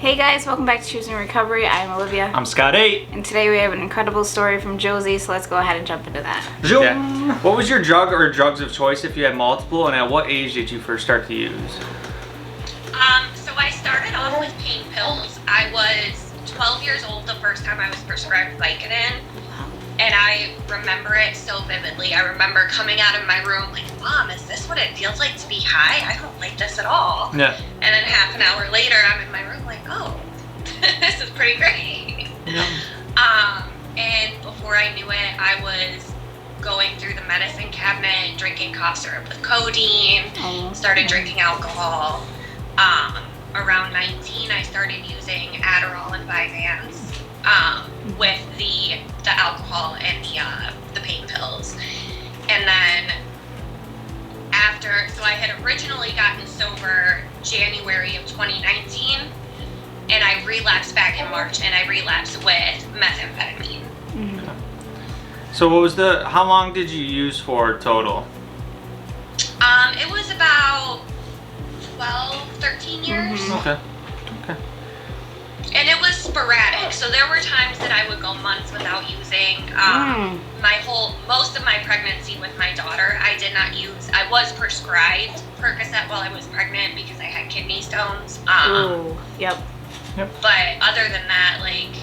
Hey guys, welcome back to Choosing Recovery. I'm Olivia. I'm Scott 8. And today we have an incredible story from Josie, so let's go ahead and jump into that. Yeah. What was your drug or drugs of choice if you had multiple, and at what age did you first start to use? So I started off with pain pills. I was 12 years old the first time I was prescribed Vicodin, and I remember it so vividly. I remember coming out of my room like, Mom, is this what it feels like to be high? I don't like this at all. Yeah. And then half an hour later, I'm in my room like, oh, this is pretty great. Yeah. And before I knew it, I was going through the medicine cabinet, drinking cough syrup with codeine, started drinking alcohol. Around 19, I started using Adderall and Vyvanse with the alcohol and the pain pills. And then after, so I had originally gotten sober January of 2019, and I relapsed back in March, and I relapsed with methamphetamine. Mm-hmm. So what was how long did you use for total? It was about 12, 13 years. Mm-hmm. Okay. And it was sporadic, so there were times that I would go months without using. Most of my pregnancy with my daughter, I did not use. I was prescribed Percocet while I was pregnant because I had kidney stones. Yep. But other than that, like,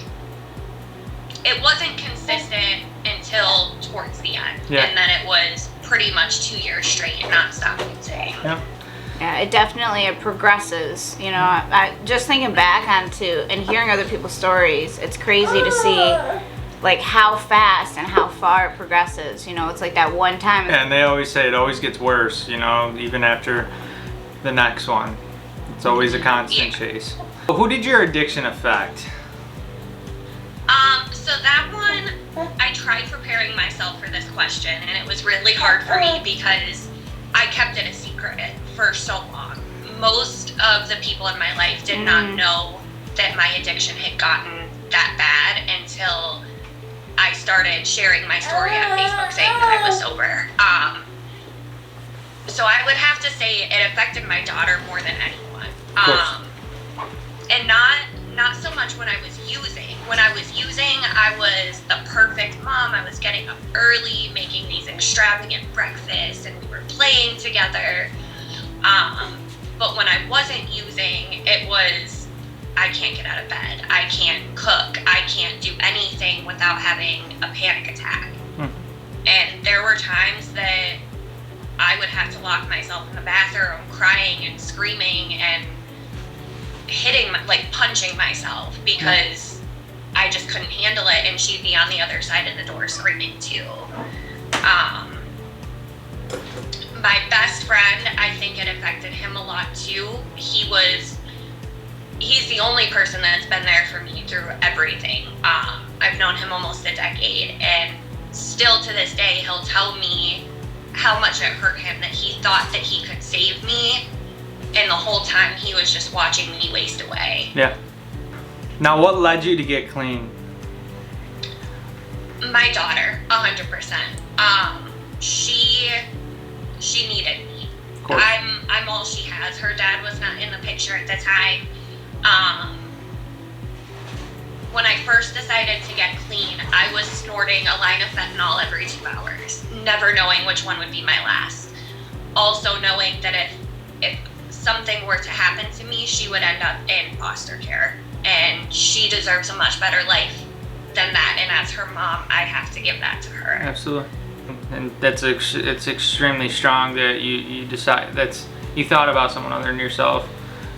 it wasn't consistent until towards the end. Yeah. And then it was pretty much 2 years straight, not stop using. Yep. Yeah, it definitely progresses. You know, I just thinking back onto and hearing other people's stories, it's crazy to see like how fast and how far it progresses. You know, it's like that one time. And they always say it always gets worse, you know, even after the next one. It's always a constant chase. Who did your addiction affect? So that one, I tried preparing myself for this question, and it was really hard for me because I kept it a secret for so long. Most of the people in my life did not know that my addiction had gotten that bad until I started sharing my story on Facebook saying that I was sober. So I would have to say it affected my daughter more than anyone. And not so much when I was using. When I was using, I was the perfect mom. I was getting up early, making these extravagant breakfasts, and we were playing together. But when I wasn't using, it was, I can't get out of bed. I can't cook. I can't do anything without having a panic attack. And there were times that I would have to lock myself in the bathroom crying and screaming and hitting, like punching myself because I just couldn't handle it, and she'd be on the other side of the door screaming too. My best friend, I think it affected him a lot too. He's the only person that's been there for me through everything. I've known him almost a decade, and still to this day, he'll tell me how much it hurt him that he thought that he could save me, and the whole time he was just watching me waste away. Yeah. Now, what led you to get clean? My daughter, 100%. She needed me. Of course. I'm all she has. Her dad was not in the picture at the time. When I first decided to get clean, I was snorting a line of fentanyl every 2 hours, never knowing which one would be my last. Also knowing that if something were to happen to me, she would end up in foster care, and she deserves a much better life than that, and as her mom, I have to give that to her. Absolutely. And it's extremely strong that you decide you thought about someone other than yourself.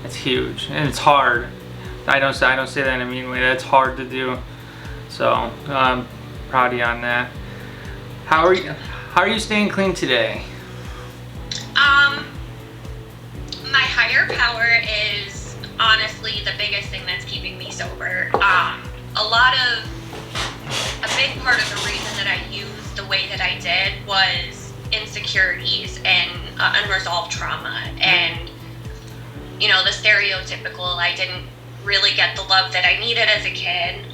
It's huge, and it's hard. I don't say that in a mean way. That's hard to do. So I'm proud of you on that. How are you staying clean today? My higher power is honestly the biggest thing that's keeping me sober. A big part of the reason that I used the way that I did was insecurities and unresolved trauma, and you know, the stereotypical, I didn't really get the love that I needed as a kid,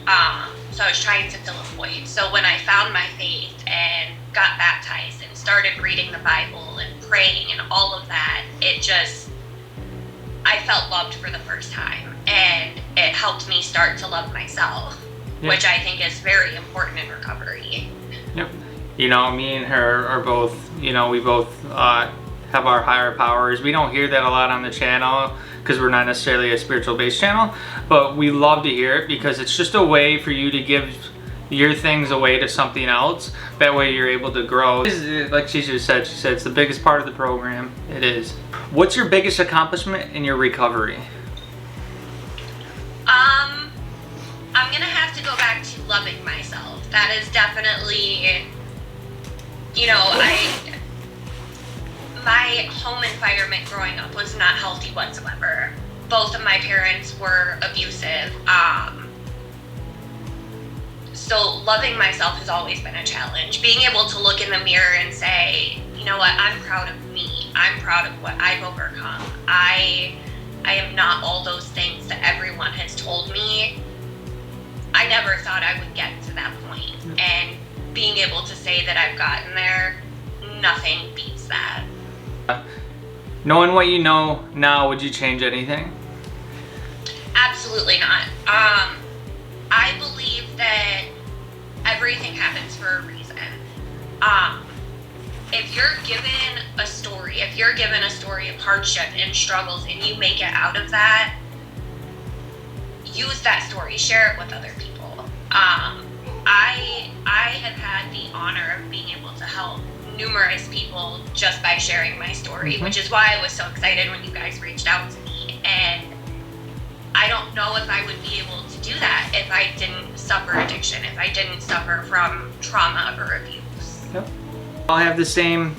so I was trying to fill a void. So when I found my faith and got baptized and started reading the Bible and praying and all of that, I felt loved for the first time, and it helped me start to love myself, which I think is very important in recovery. Yep. You know, me and her are both, you know, we both have our higher powers. We don't hear that a lot on the channel because we're not necessarily a spiritual based channel, but we love to hear it because it's just a way for you to give your things away to something else. That way you're able to grow. Like she said it's the biggest part of the program. It is. What's your biggest accomplishment in your recovery? I'm gonna have to go back to loving myself. That is definitely, you know, my home environment growing up was not healthy whatsoever. Both of my parents were abusive. So loving myself has always been a challenge. Being able to look in the mirror and say, you know what, I'm proud of me. I'm proud of what I've overcome. I am not all those things that everyone has told me. I never thought I would get to that point. And being able to say that I've gotten there, nothing beats that. Knowing what you know now, would you change anything? Absolutely not. I believe that everything happens for a reason. If you're given a story, of hardship and struggles and you make it out of that, use that story, share it with other people. I have had the honor of being able to help numerous people just by sharing my story, which is why I was so excited when you guys reached out to me. And I don't know if I would be able to do that if I didn't suffer addiction, if I didn't suffer from trauma or abuse. Yep. I'll have the same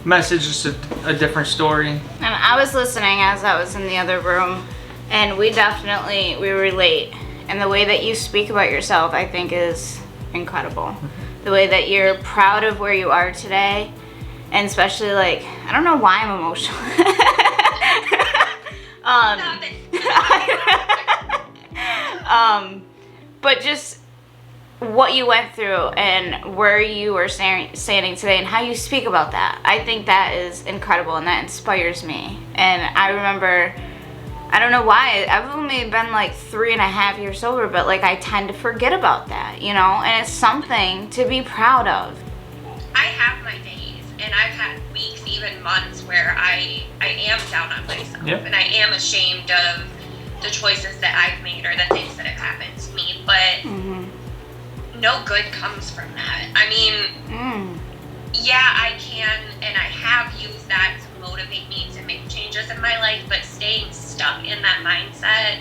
message, just a different story. And I was listening as I was in the other room, and we relate. And the way that you speak about yourself, I think, is incredible. The way that you're proud of where you are today, and especially, like, I don't know why I'm emotional. But just what you went through and where you are standing today and how you speak about that, I think that is incredible and that inspires me. And I remember, I don't know why, I've only been like 3.5 years sober, but like I tend to forget about that, you know, and it's something to be proud of. I have my days, and I've had weeks, even months, where I am down on myself, and I am ashamed of the choices that I've made or the things that have happened to me, but no good comes from that. I mean, yeah, I can, and I have used that to motivate me to make changes in my life, but staying stuck in that mindset,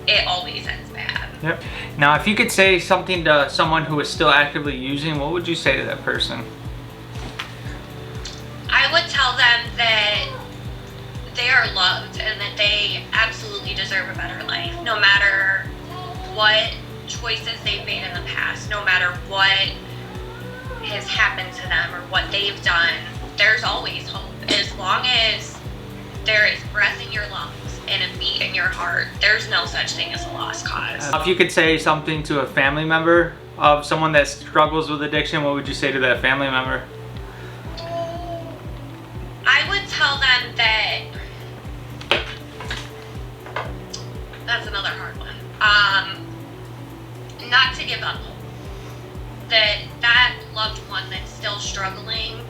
it always ends bad. Yep. Now, if you could say something to someone who is still actively using, what would you say to that person? I would tell them that they are loved and that they absolutely deserve a better life, no matter what choices they've made in the past, no matter what has happened to them or what they've done. There's always hope. As long as there is breath in your lungs and a beat in your heart, there's no such thing as a lost cause. If you could say something to a family member of someone that struggles with addiction, what would you say to that family member? I would tell them that that's another hard one. Not to give up hope. That loved one that's still struggling,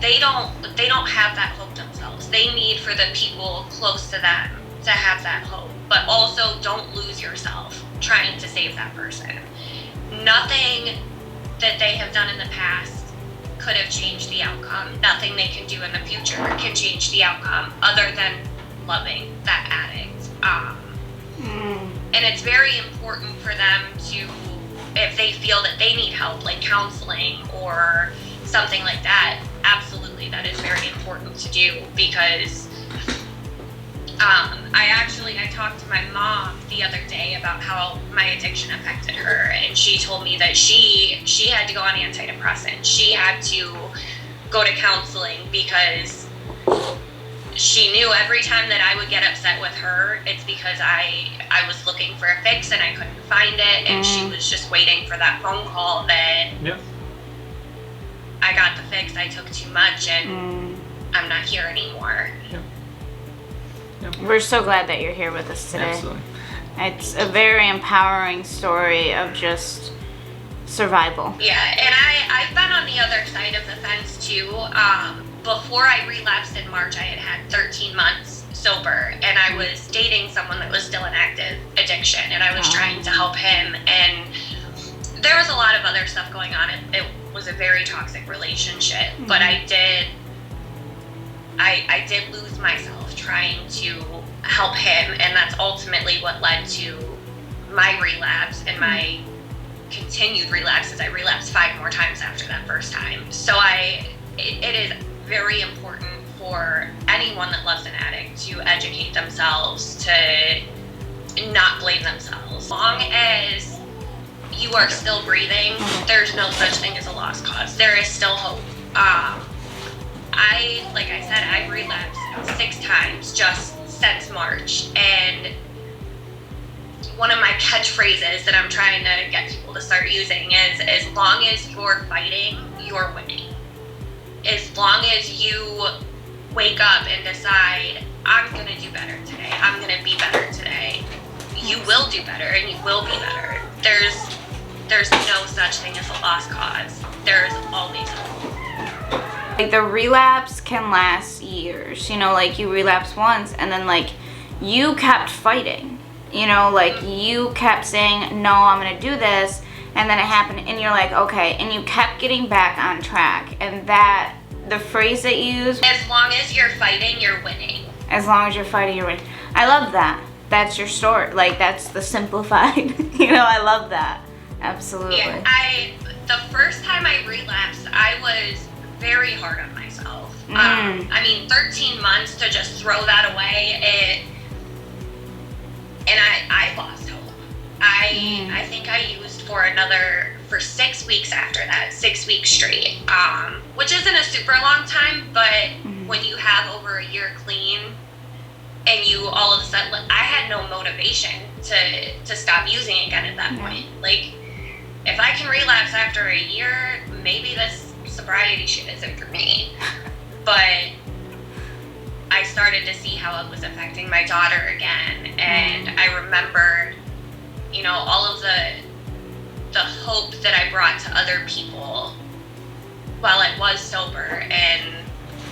they don't have that hope themselves. They need for the people close to them to have that hope. But also, don't lose yourself trying to save that person. Nothing that they have done in the past could have changed the outcome. Nothing they can do in the future can change the outcome other than loving that addict. And it's very important for them to, if they feel that they need help, like counseling or something like that, absolutely, that is very important to do, because I talked to my mom the other day about how my addiction affected her, and she told me that she had to go on antidepressants. She had to go to counseling because she knew every time that I would get upset with her, it's because I was looking for a fix and I couldn't find it, and she was just waiting for that phone call that I got the fix, I took too much, and I'm not here anymore. We're so glad that you're here with us today. Absolutely. It's a very empowering story of just survival. Yeah, and I've been on the other side of the fence too. Before I relapsed in March, I had 13 months sober, and I was dating someone that was still in active addiction, and I was trying to help him, and there was a lot of other stuff going on. It was a very toxic relationship, but I did lose myself trying to help him, and that's ultimately what led to my relapse and my continued relapses. I relapsed 5 more times after that first time. So it is very important for anyone that loves an addict to educate themselves, to not blame themselves. As long as you are still breathing, there's no such thing as a lost cause. There is still hope. Like I said, I've relapsed 6 times just since March, and one of my catchphrases that I'm trying to get people to start using is, as long as you're fighting, you're winning. As long as you wake up and decide, I'm going to do better today, I'm going to be better today, you will do better, and you will be better. There's no such thing as a lost cause. There's always hope. Like, the relapse can last years, you know, like you relapse once and then like you kept fighting, you know, like you kept saying, no, I'm gonna do this, and then it happened and you're like, okay, and you kept getting back on track. And that, the phrase that you use, as long as you're fighting, you're winning. As long as you're fighting, you're winning. I love that. That's your story. Like, that's the simplified, you know, I love that. Absolutely. Yeah, the first time I relapsed, I was very hard on myself. I mean, 13 months to just throw that away, and I lost hope. I think I used for 6 weeks after that, 6 weeks straight, which isn't a super long time, but when you have over a year clean, and you all of a sudden, I had no motivation to stop using again at that point. Like, if I can relapse after a year, maybe this sobriety shit isn't for me. But I started to see how it was affecting my daughter again, and I remembered, you know, all of the hope that I brought to other people while I was sober, and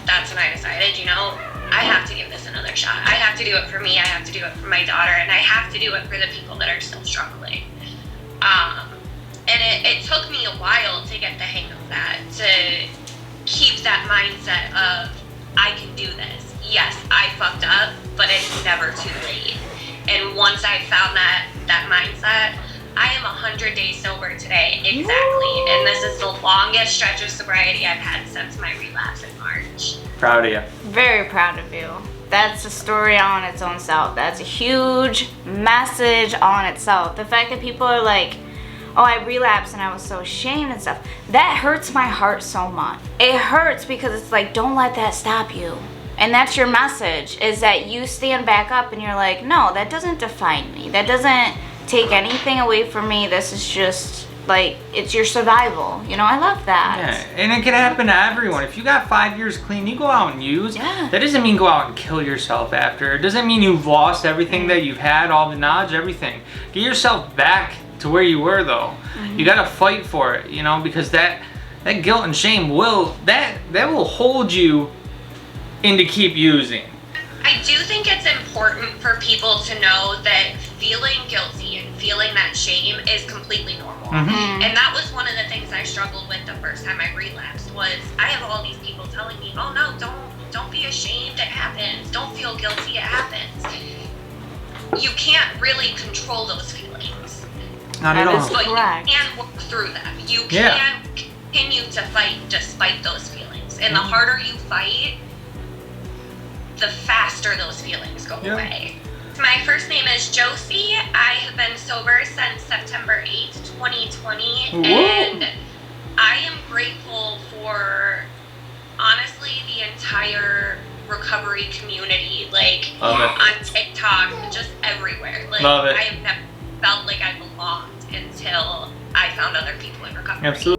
that's when I decided, you know, I have to give this another shot. I have to do it for me, I have to do it for my daughter, and I have to do it for the people that are still struggling. And it took me a while to get the hang of that, to keep that mindset of, I can do this. Yes, I fucked up, but it's never too late. And once I found that mindset, I am 100 days sober today, exactly. Woo! And this is the longest stretch of sobriety I've had since my relapse in March. Proud of you. Very proud of you. That's a story on its own self. That's a huge message on itself. The fact that people are like, oh, I relapsed and I was so ashamed and stuff, that hurts my heart so much. It hurts because it's like, don't let that stop you. And that's your message, is that you stand back up and you're like, no, that doesn't define me. That doesn't take anything away from me. This is just like, it's your survival. You know, I love that. Yeah, and it can happen to everyone. If you got 5 years clean, you go out and use. Yeah. That doesn't mean go out and kill yourself after. It doesn't mean you've lost everything that you've had, all the knowledge, everything. Get yourself back to where you were, though. You gotta fight for it, you know, because that guilt and shame will hold you into keep using. I do think it's important for people to know that feeling guilty and feeling that shame is completely normal. And that was one of the things I struggled with the first time I relapsed, was I have all these people telling me, oh no, don't be ashamed, it happens. Don't feel guilty, it happens. You can't really control those feelings. Not at all. But you can work through them. You can continue to fight despite those feelings. And the harder you fight, the faster those feelings go away. My first name is Josie. I have been sober since September 8th, 2020. Woo. And I am grateful for, honestly, the entire recovery community. Like, on TikTok, just everywhere. Like, Love it. I have never felt like I belonged until I found other people in recovery. Absolutely.